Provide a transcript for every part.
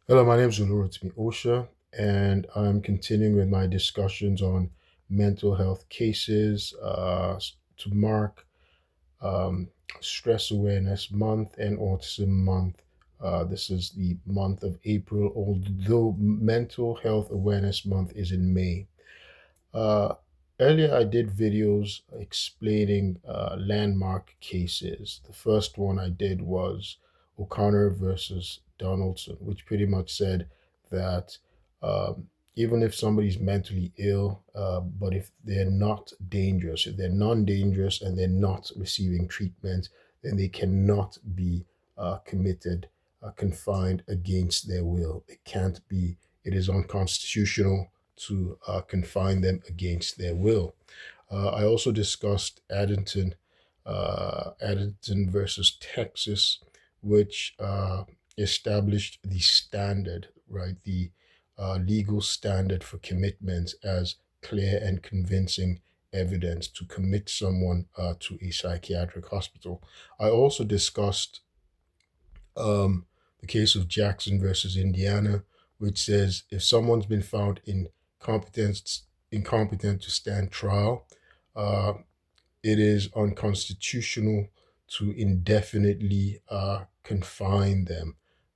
Hello, my name is Olurotimi Osha, and I'm continuing with my discussions on mental health cases to mark um, Stress Awareness Month and Autism Month. This is the month of April, although Mental Health Awareness Month is in May. Uh, Earlier, I did videos explaining landmark cases. The first one I did was O'Connor versus Donaldson, which pretty much said that even if somebody's mentally ill, but if they're not dangerous, if they're non dangerous and they're not receiving treatment, then they cannot be committed, confined against their will. It can't be, it is unconstitutional to confine them against their will. I also discussed Addington versus Texas, which established the standard, right? The legal standard for commitment as clear and convincing evidence to commit someone to a psychiatric hospital. I also discussed um, the case of Jackson versus Indiana, which says if someone's been found incompetent to stand trial, uh, it is unconstitutional to indefinitely confine them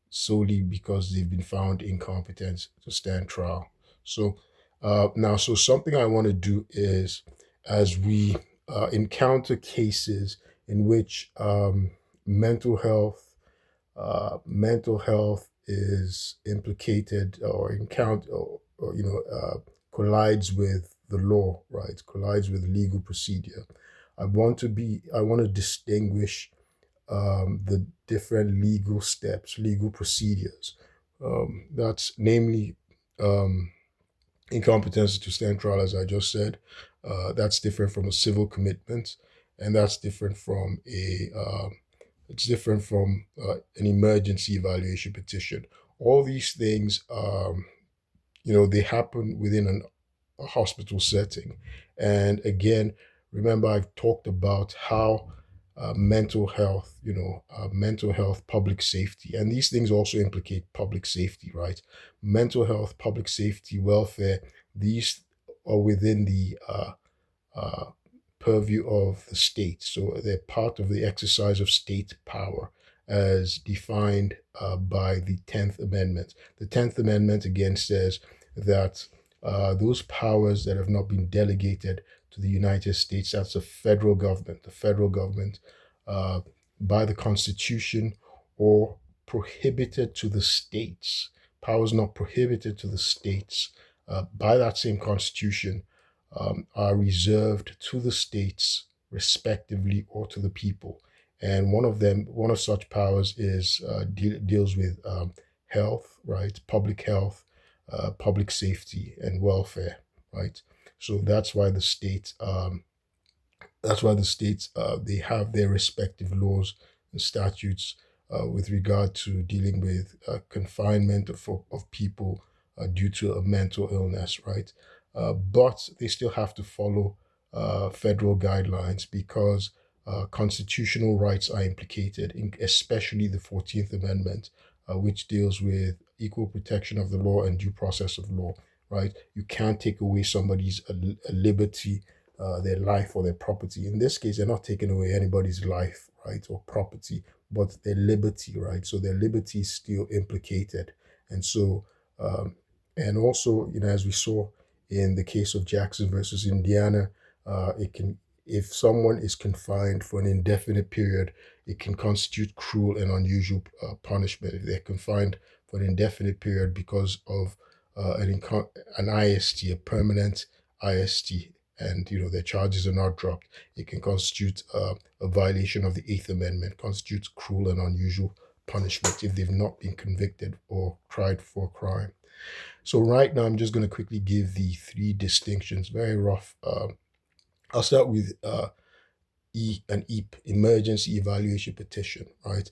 solely because they've been found incompetent to stand trial. So so something I want to do is, as we encounter cases in which mental health mental health is implicated or encounter or collides with the law, right? Collides with legal procedure. I want to distinguish the different legal steps, legal procedures. That's namely um, incompetence to stand trial, as I just said. That's different from a civil commitment, and that's different from a it's different from an emergency evaluation petition. All these things, they happen within a hospital setting. And again, remember, I've talked about how mental health, public safety, and these things also implicate public safety, right? Mental health, public safety, welfare, these are within the uh, purview of the state. So they're part of the exercise of state power as defined by the 10th Amendment. The 10th Amendment again says that those powers that have not been delegated to the United States, that's the federal government, uh, by the Constitution or prohibited to the states, powers not prohibited to the states by that same Constitution are reserved to the states, respectively, or to the people. And one of such powers is deals with health, right? Public health, public safety, and welfare, right? So that's why the states they have their respective laws and statutes with regard to dealing with confinement of people due to a mental illness, right? But they still have to follow federal guidelines because constitutional rights are implicated, especially the 14th Amendment, which deals with equal protection of the law and due process of law, right? You can't take away somebody's a liberty, their life or their property. In this case, they're not taking away anybody's life, right, or property, but their liberty, right? So their liberty is still implicated. And so, um, and also, as we saw in the case of Jackson versus Indiana, if someone is confined for an indefinite period, it can constitute cruel and unusual punishment. If they're confined for an indefinite period because of an IST, a permanent IST, and their charges are not dropped, it can constitute a violation of the Eighth Amendment, constitutes cruel and unusual punishment if they've not been convicted or tried for a crime. So right now, I'm just going to quickly give the three distinctions, very rough. I'll start with an EAP, emergency evaluation petition, right?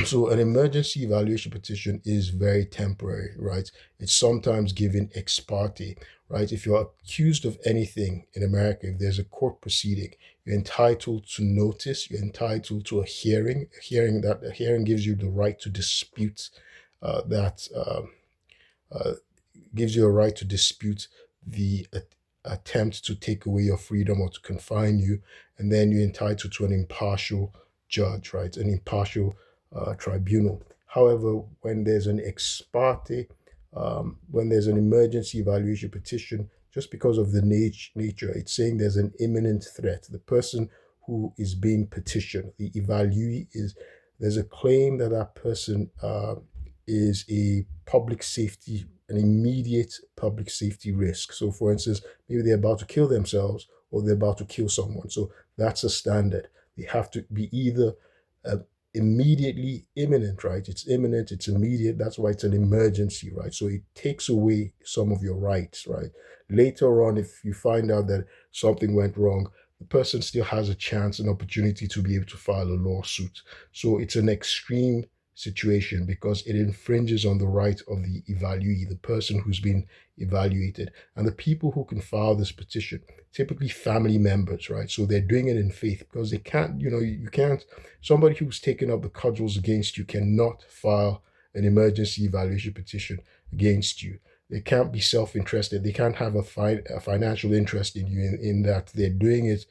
So an emergency evaluation petition is very temporary, right? It's sometimes given ex parte, right? If you're accused of anything in America, if there's a court proceeding, you're entitled to notice, you're entitled to a hearing. A hearing gives you the right to dispute, that uh, gives you a right to dispute the attempt to take away your freedom or to confine you, and then you're entitled to an impartial judge, right? An impartial tribunal. However, when there's an ex parte, when there's an emergency evaluation petition, just because of the nature, it's saying there's an imminent threat. The person who is being petitioned, the evaluee, is there's a claim that that person is a public safety, an immediate public safety risk. So, for instance, maybe they're about to kill themselves or they're about to kill someone. So that's a standard. They have to be either uh, immediately imminent, right? It's imminent, it's immediate. That's why it's an emergency, right? So it takes away some of your rights, right? Later on, if you find out that something went wrong, the person still has a chance, an opportunity to be able to file a lawsuit. So it's an extreme situation because it infringes on the right of the evaluee, the person who's been evaluated. And the people who can file this petition, typically family members, right? So they're doing it in faith because they can't, you can't, somebody who's taken up the cudgels against you cannot file an emergency evaluation petition against you. They can't be self-interested. They can't have a financial interest in you in that they're doing it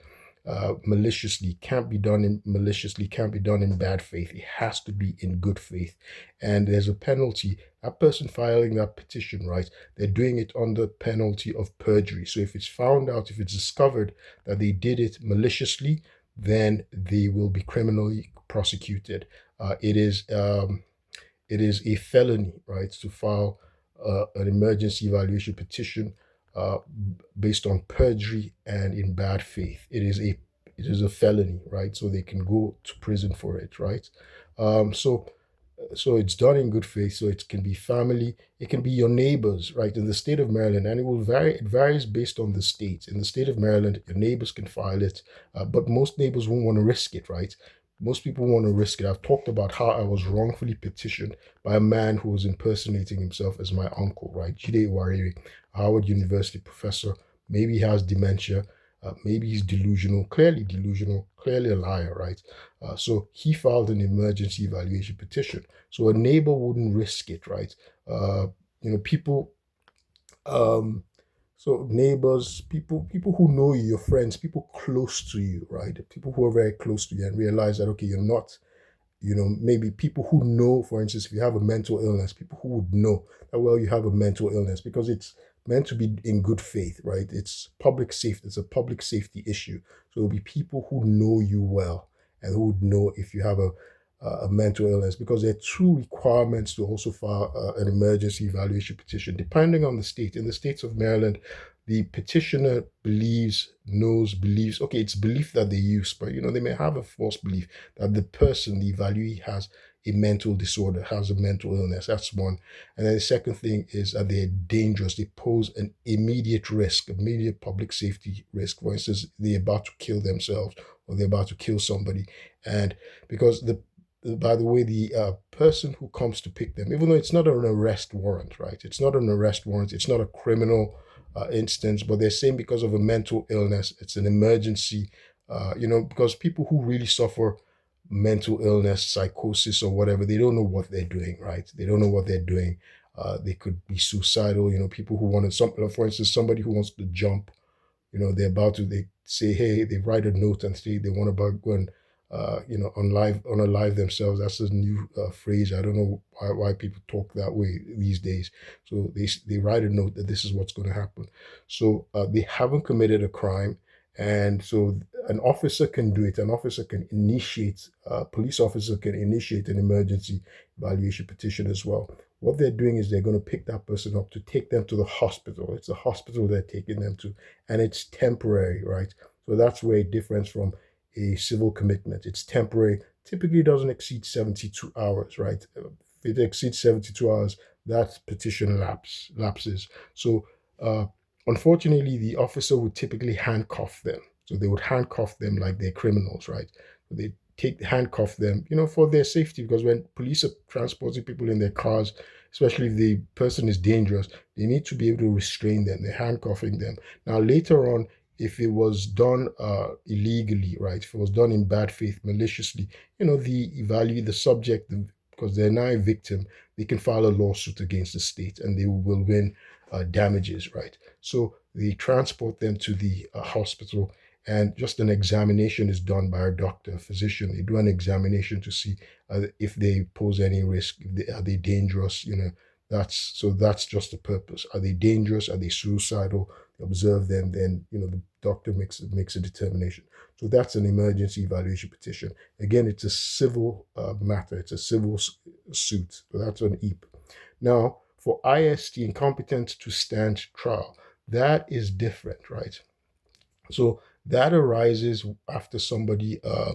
maliciously. Can't be done in maliciously, can't be done in bad faith. It has to be in good faith. And there's a penalty. That person filing that petition, right, they're doing it under penalty of perjury. So if it's found out, if it's discovered that they did it maliciously, then they will be criminally prosecuted. It is a felony, right, to file an emergency evaluation petition uh, based on perjury and in bad faith. It is a felony, right? So they can go to prison for it, right? Um, so so it's done in good faith. So it can be family, it can be your neighbors, right? In the state of Maryland, and it will vary. It varies based on the state. In the state of Maryland, your neighbors can file it, but most neighbors won't want to risk it, right? Most people want to risk it. I've talked about how I was wrongfully petitioned by a man who was impersonating himself as my uncle, right? Jide Wariri, Howard University professor. Maybe he has dementia. Maybe he's delusional, clearly a liar, right? So he filed an emergency evaluation petition. So a neighbor wouldn't risk it, right? Uh, people. Um, so neighbors, people who know you, your friends, people close to you, right? People who are very close to you and realize that okay, you're not, maybe people who know, for instance, if you have a mental illness, people who would know that, well, you have a mental illness because it's meant to be in good faith, right? It's public safety, it's a public safety issue. So it'll be people who know you well and who would know if you have a mental illness because there are two requirements to also file an emergency evaluation petition, depending on the state. In the states of Maryland, the petitioner believes, okay, it's belief that they use, but they may have a false belief that the person, the evaluee, has a mental disorder, has a mental illness. That's one. And then the second thing is that they're dangerous. They pose an immediate risk, immediate public safety risk. For instance, they're about to kill themselves or they're about to kill somebody. And because by the way, the person who comes to pick them, even though it's not an arrest warrant, right? It's not an arrest warrant. It's not a criminal instance, but they're saying because of a mental illness, it's an emergency. Because people who really suffer mental illness, psychosis, or whatever, they don't know what they're doing, right? They don't know what they're doing. They could be suicidal. People who want to, for instance, somebody who wants to jump. They're about to. They say, hey, they write a note and say they want to go and on a live themselves. That's a new phrase. I don't know why people talk that way these days. So they write a note that this is what's going to happen. So they haven't committed a crime, and so an officer can do it. An officer can initiate. A police officer can initiate an emergency evaluation petition as well. What they're doing is they're going to pick that person up to take them to the hospital. It's a hospital they're taking them to, and it's temporary, right? So that's where it differs from a civil commitment. It's temporary, typically doesn't exceed 72 hours, right? If it exceeds 72 hours, that petition lapses. So unfortunately, the officer would typically handcuff them. So they would handcuff them like they're criminals, right? They handcuff them, for their safety, because when police are transporting people in their cars, especially if the person is dangerous, they need to be able to restrain them. They're handcuffing them. Now, later on, if it was done illegally, right? If it was done in bad faith, maliciously, the subject, the because they're now a victim, they can file a lawsuit against the state and they will win damages, right? So they transport them to the hospital, and just an examination is done by a doctor, a physician. They do an examination to see if they pose any risk, are they dangerous, that's just the purpose. Are they dangerous? Are they suicidal? They observe them, then the doctor makes a determination. So that's an emergency evaluation petition. Again, it's a civil matter. It's a civil suit. So that's an EAP. Now, for IST, incompetent to stand trial, that is different, right? So that arises after somebody uh,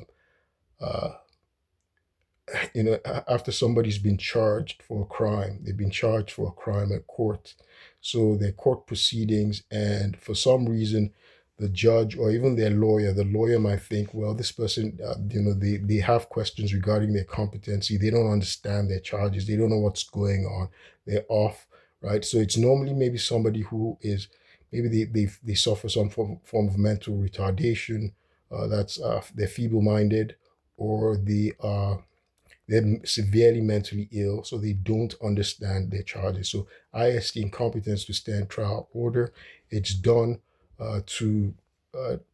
after somebody's been charged for a crime. They've been charged for a crime at court. So their court proceedings, and for some reason, the judge or even the lawyer might think, well, this person, they have questions regarding their competency. They don't understand their charges. They don't know what's going on. They're off, right? So it's normally maybe somebody who is, maybe they suffer some form of mental retardation, they're feeble-minded, or they're severely mentally ill, so they don't understand their charges. So IST, incompetence to stand trial order, it's done to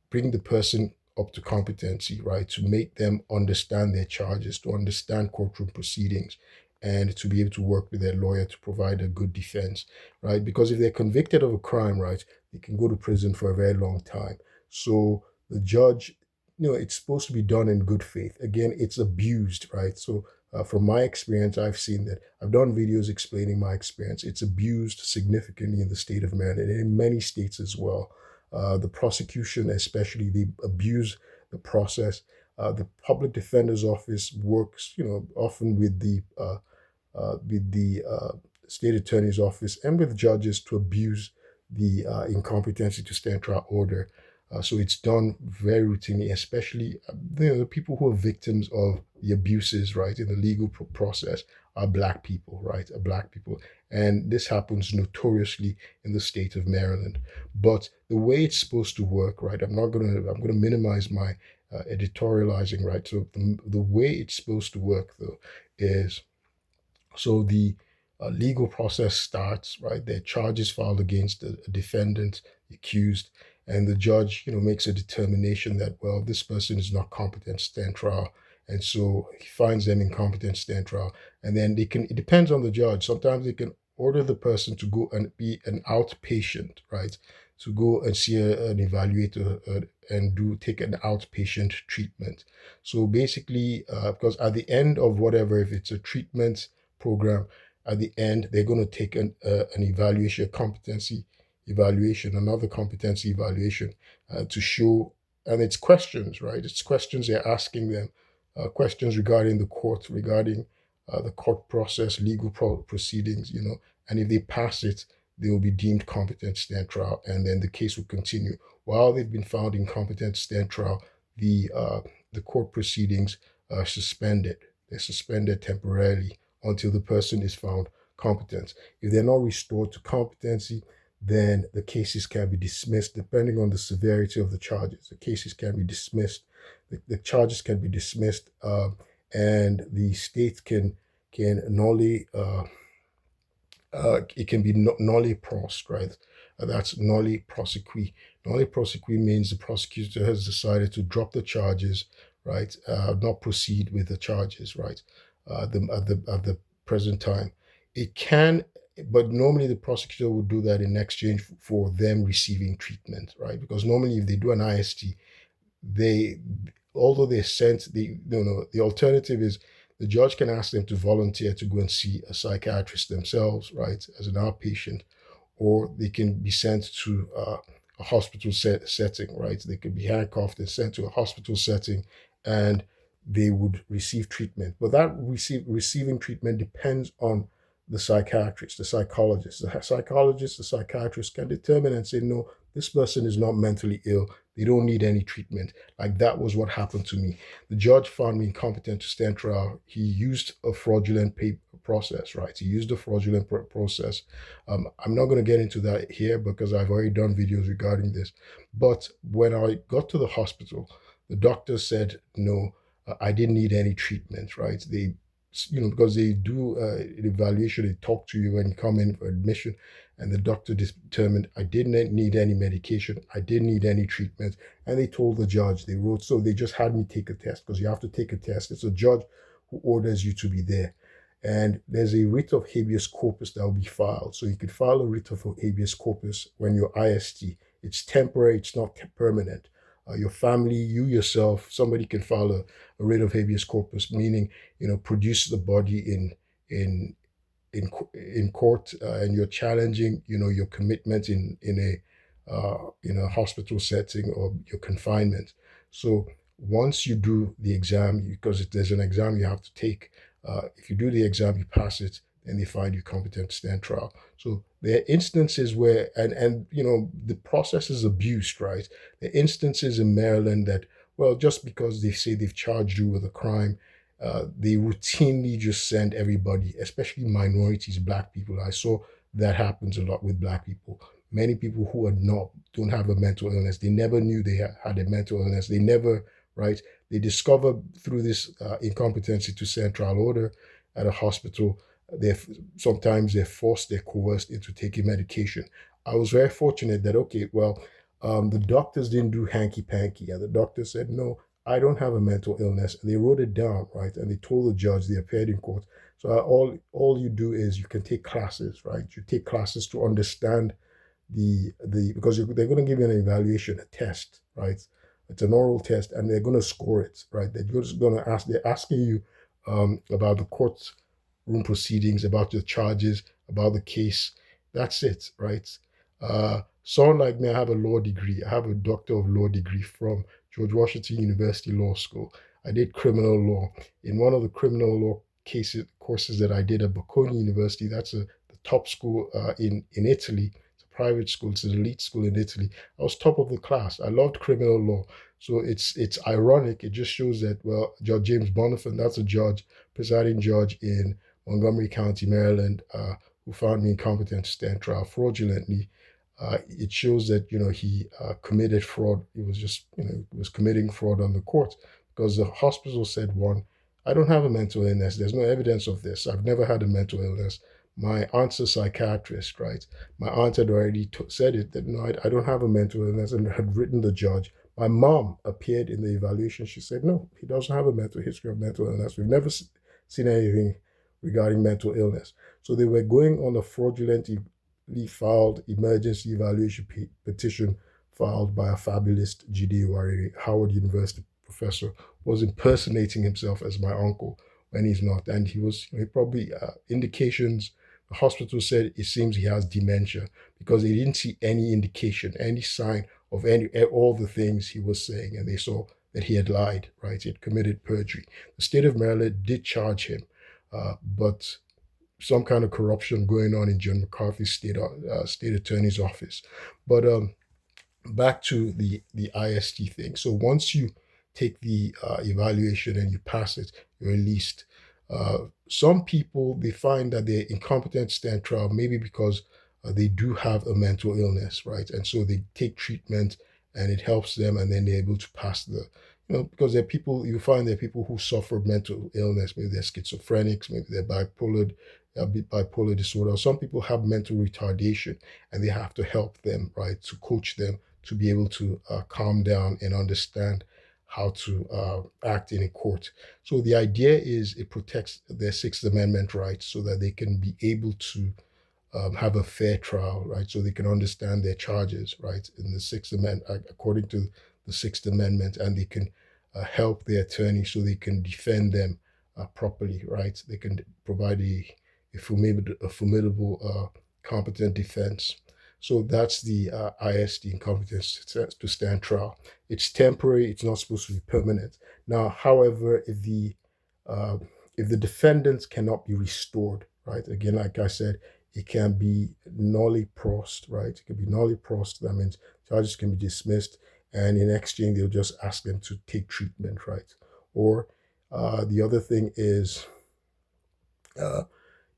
bring the person up to competency, right? To make them understand their charges, to understand courtroom proceedings, and to be able to work with their lawyer to provide a good defense, right? Because if they're convicted of a crime, right, they can go to prison for a very long time. So the judge, it's supposed to be done in good faith. Again, it's abused, right? So from my experience, I've seen that. I've done videos explaining my experience. It's abused significantly in the state of Maryland and in many states as well. The prosecution, especially, they abuse the process. The public defender's office works, often with the state attorney's office and with judges to abuse the incompetency to stand trial order. So it's done very routinely, especially the people who are victims of the abuses, right, in the legal process are Black people, right, are Black people. And this happens notoriously in the state of Maryland. But the way it's supposed to work, right, I'm going to minimize my editorializing, right? So the way it's supposed to work, though, is so the legal process starts, right? There are charges filed against the defendant, the accused, and the judge, makes a determination that, well, this person is not competent to stand trial. And so he finds them incompetent to stand trial. And then it depends on the judge. Sometimes they can order the person to go and be an outpatient, right? To go and see an evaluator and take an outpatient treatment. So basically, because at the end of whatever, if it's a treatment program, at the end they're going to take an evaluation, a competency evaluation, another competency evaluation to show, and it's questions, right? It's questions they're asking them, questions regarding the court, regarding the court process, legal proceedings, and if they pass it, they will be deemed competent to stand trial, and then the case will continue. While they've been found incompetent to stand trial, the court proceedings are suspended. They're suspended temporarily until the person is found competent. If they're not restored to competency, then the cases can be dismissed depending on the severity of the charges. The cases can be dismissed, the charges can be dismissed, and the state can nolly, it can be nolly prost, right? That's nolly prosequi. Nolly prosequi means the prosecutor has decided to drop the charges, right? Not proceed with the charges, right? At the present time. It can, but normally the prosecutor would do that in exchange for them receiving treatment, right? Because normally if they do an IST, although they're sent, the alternative is the judge can ask them to volunteer to go and see a psychiatrist themselves, right, as an outpatient, or they can be sent to a hospital setting, right? They could be handcuffed and sent to a hospital setting, and they would receive treatment. But that receiving treatment depends on the psychiatrist, the psychologist. The psychologist, the psychiatrist can determine and say, no, this person is not mentally ill. They don't need any treatment. Like that was what happened to me. The judge found me incompetent to stand trial. He used a fraudulent process, right? He used a fraudulent process. I'm not going to get into that here because I've already done videos regarding this. But when I got to the hospital, the doctor said, no, I didn't need any treatment, right? because they do an evaluation, they talk to you when you come in for admission, and the doctor determined I didn't need any medication, I didn't need any treatment, and they told the judge, they wrote, so they just had me take a test because you have to take a test. It's a judge who orders you to be there. And there's a writ of habeas corpus that will be filed. So you could file a writ of habeas corpus when you're IST. It's temporary, it's not permanent. Your family, you yourself, somebody can file a writ of habeas corpus, meaning produce the body in in court, and you're challenging your commitment in a hospital setting or your confinement. So once you do the exam, because there's an exam you have to take, if you do the exam, you pass it, then they find you competent to stand trial. So there are instances where, and the process is abused, right? There are instances in Maryland that, well, just because they say they've charged you with a crime, they routinely just send everybody, especially minorities, black people. I saw that happens a lot with black people. Many people who don't have a mental illness, they never knew they had a mental illness. They never, right? They discover through this incompetency to send trial order at a hospital. They're sometimes they're forced, they're coerced into taking medication. I was very fortunate that, okay, well, the doctors didn't do hanky panky, and the doctor said, no, I don't have a mental illness. And they wrote it down, right? And they told the judge, they appeared in court. So all you do is you can take classes, right? You take classes to understand because they're going to give you an evaluation, a test, right? It's an oral test, and they're going to score it, right? They're just going to they're asking you about the courtroom proceedings, about the charges, about the case. That's it, right? Someone like me, I have a law degree. I have a doctor of law degree from George Washington University Law School. I did criminal law. In one of the criminal law courses that I did at Bocconi University, that's the top school in Italy. It's a private school. It's an elite school in Italy. I was top of the class. I loved criminal law. So it's ironic. It just shows that, well, Judge James Bonifant, that's a presiding judge in Montgomery County, Maryland, who found me incompetent to stand trial fraudulently. It shows that he committed fraud. He was just was committing fraud on the court, because the hospital said, one, I don't have a mental illness. There's no evidence of this. I've never had a mental illness. My aunt's a psychiatrist, right? My aunt had already said it, that no, I don't have a mental illness, and had written the judge. My mom appeared in the evaluation. She said, no, he doesn't have a mental history of mental illness. We've never seen anything regarding mental illness. So they were going on a fraudulently filed emergency evaluation petition filed by a fabulist Jide Wariri, Howard University professor, was impersonating himself as my uncle when he's not. And he probably indications, the hospital said it seems he has dementia, because they didn't see any indication, any sign of all the things he was saying. And they saw that he had lied, right? He had committed perjury. The state of Maryland did charge him, but some kind of corruption going on in John McCarthy's state attorney's office. But back to the IST thing. So once you take the evaluation and you pass it, you're released. Some people, they find that they're incompetent to stand trial, maybe because they do have a mental illness, right? And so they take treatment and it helps them, and then they're able to pass because there are people, you find there are people who suffer mental illness. Maybe they're schizophrenics, maybe they're bipolar disorder. Some people have mental retardation, and they have to help them, right, to coach them to be able to calm down and understand how to act in a court. So the idea is it protects their Sixth Amendment rights, so that they can be able to have a fair trial, right? So they can understand their charges, right, in the Sixth Amendment, according to the Sixth Amendment, and they can help their attorney so they can defend them properly, right? They can provide a formidable, competent defense. So that's the ISD, incompetence to stand trial. It's temporary. It's not supposed to be permanent. Now, however, if the defendants cannot be restored, right? Again, like I said, it can be nolly prost, right? It can be nolly prost. That means charges can be dismissed, and in exchange, they'll just ask them to take treatment, right? Or the other thing is,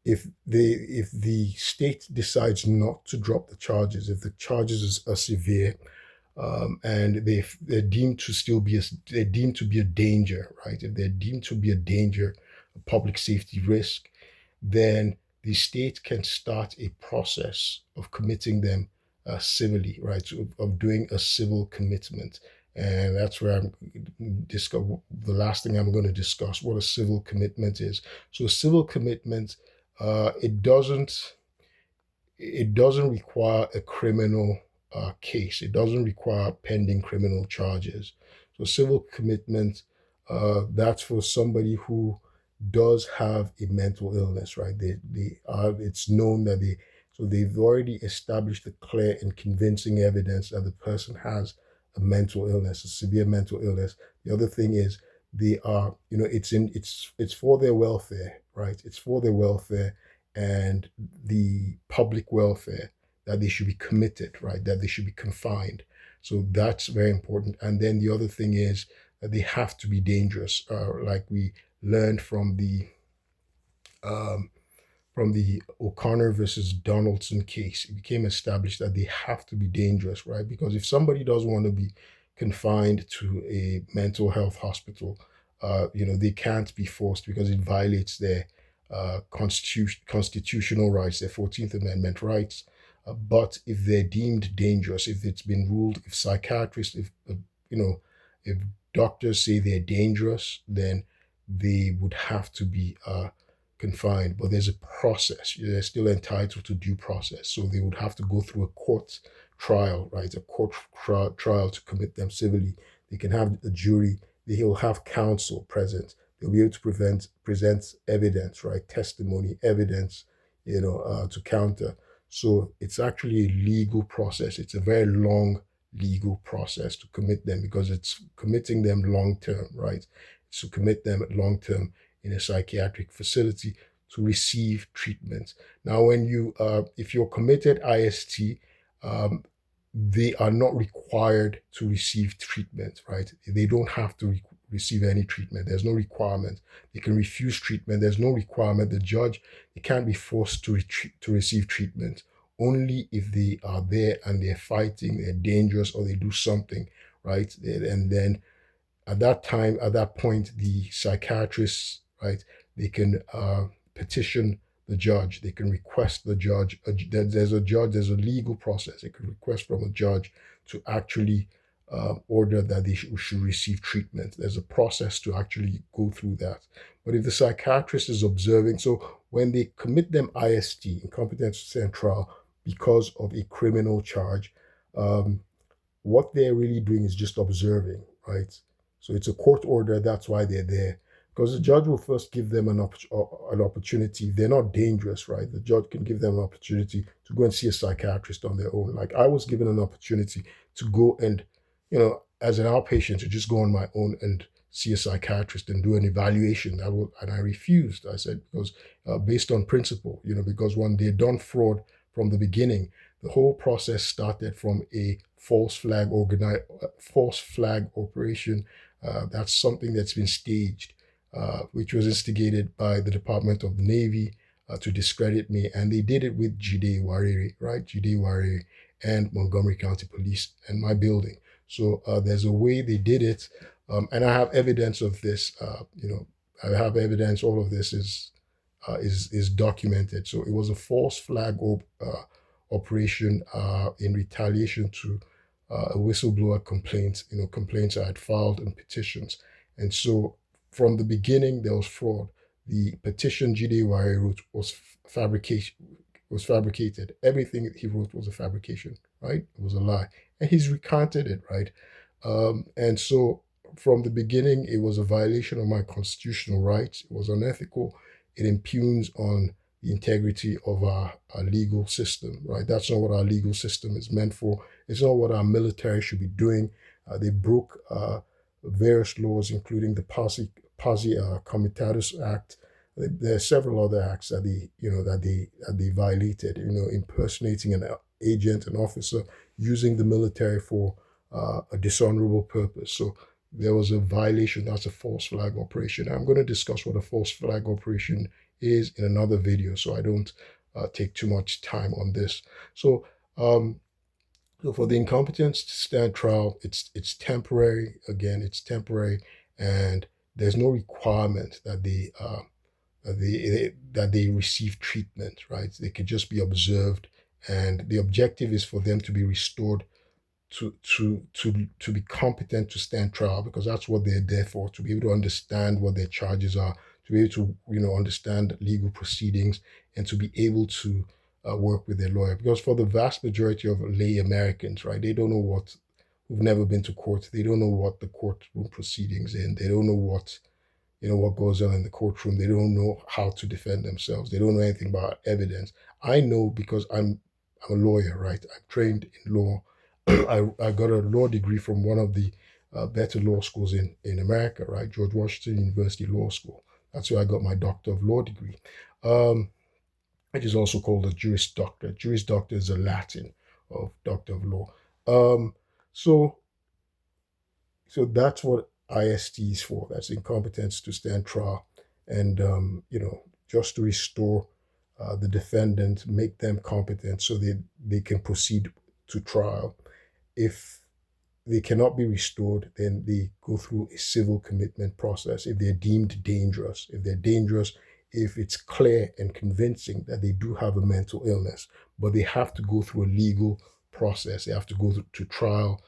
if the state decides not to drop the charges, if the charges are severe, and they're deemed to be a danger, right? If they're deemed to be a danger a public safety risk, then the state can start a process of committing them civilly, right? So of doing a civil commitment. And that's where I'm discuss the last thing I'm going to discuss what a civil commitment is. So, civil commitment, it doesn't require a criminal case. It doesn't require pending criminal charges. So civil commitment, that's for somebody who does have a mental illness, right? They are. It's known that they've already established the clear and convincing evidence that the person has a mental illness, a severe mental illness. The other thing is they are, it's for their welfare, right? It's for their welfare and the public welfare, that they should be committed, right? That they should be confined. So that's very important. And then the other thing is that they have to be dangerous, like we learned um, from the O'Connor versus Donaldson case. It became established that they have to be dangerous, right? Because if somebody doesn't want to be confined to a mental health hospital, they can't be forced because it violates their constitutional rights, their 14th Amendment rights. But if they're deemed dangerous, if it's been ruled, if psychiatrists, you know, if doctors say they're dangerous, then they would have to be confined. But there's a process. They're still entitled to due process. So they would have to go through a court trial, right? A court trial to commit them civilly. They can have a jury. They'll have counsel present. They'll be able to present evidence, right? Testimony, evidence, to counter. So it's actually a legal process. It's a very long legal process to commit them because it's committing them long term, right? It's to commit them long term in a psychiatric facility to receive treatment. Now, if you're committed IST, um, they are not required to receive treatment, right? They don't have to receive any treatment. There's no requirement. They can refuse treatment. There's no requirement. The judge, they can't be forced to receive treatment. Only if they are there and they're fighting, they're dangerous, or they do something, right? And then at that point, the psychiatrists, right, they can petition the judge. They can request the judge. There's there's a legal process. They can request from a judge to actually order that they should receive treatment. There's a process to actually go through that. But if the psychiatrist is observing, so when they commit them IST, incompetent to stand trial, because of a criminal charge, um, what they're really doing is just observing, right? So it's a court order. That's why they're there. Because the judge will first give them an opportunity. They're not dangerous, right? The judge can give them an opportunity to go and see a psychiatrist on their own. Like I was given an opportunity to go and, as an outpatient, to just go on my own and see a psychiatrist and do an evaluation. And I refused. I said, because based on principle, because when they'd done fraud from the beginning, the whole process started from a false flag operation. That's something that's been staged, which was instigated by the Department of the Navy to discredit me, and they did it with Jide Wariri, right? Jide Wariri and Montgomery County Police and my building. So there's a way they did it, and I have evidence of this. I have evidence. All of this is documented. So it was a false flag operation in retaliation to a whistleblower complaint, complaints I had filed and petitions. And so from the beginning, there was fraud. The petition GDY wrote was fabricated. Everything he wrote was a fabrication, right? It was a lie. And he's recanted it, right? And so from the beginning, it was a violation of my constitutional rights. It was unethical. It impugns on the integrity of our legal system, right? That's not what our legal system is meant for. It's not what our military should be doing. They broke various laws, including the Posse Comitatus Act. There are several other acts that they violated. Impersonating an agent, an officer, using the military for a dishonorable purpose. So there was a violation. That's a false flag operation. I'm going to discuss what a false flag operation is in another video, so I don't take too much time on this. So, so for the incompetence to stand trial, it's temporary. Again, it's temporary, and there's no requirement that they that they receive treatment, right? They could just be observed, and the objective is for them to be restored to be competent to stand trial, because that's what they're there for, to be able to understand what their charges are, to be able to understand legal proceedings, and to be able to work with their lawyer. Because for the vast majority of lay Americans, right, they don't know what, who've never been to court, they don't know what the courtroom proceedings in, they don't know what goes on in the courtroom. They don't know how to defend themselves. They don't know anything about evidence. I know because I'm a lawyer, right? I'm trained in law. I got a law degree from one of the better law schools in America, right? George Washington University Law School. That's where I got my Doctor of Law degree. Um, it is also called a Juris Doctor. Juris Doctor is a Latin of Doctor of Law. Um, so so that's what IST is for. That's incompetence to stand trial, and just to restore the defendant, make them competent so they can proceed to trial. If they cannot be restored, then they go through a civil commitment process. If they're deemed dangerous, if it's clear and convincing that they do have a mental illness, but they have to go through a legal process. They have to go to trial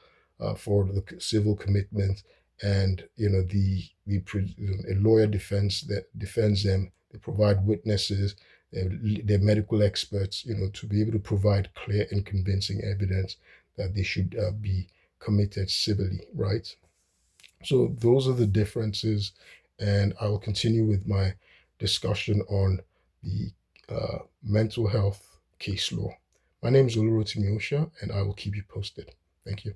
for the civil commitment, and a lawyer defends them. They provide witnesses. They're medical experts, to be able to provide clear and convincing evidence that they should be committed civilly, right? So those are the differences, and I will continue with my discussion on the mental health case law. My name is Olurotimi Osha, and I will keep you posted. Thank you.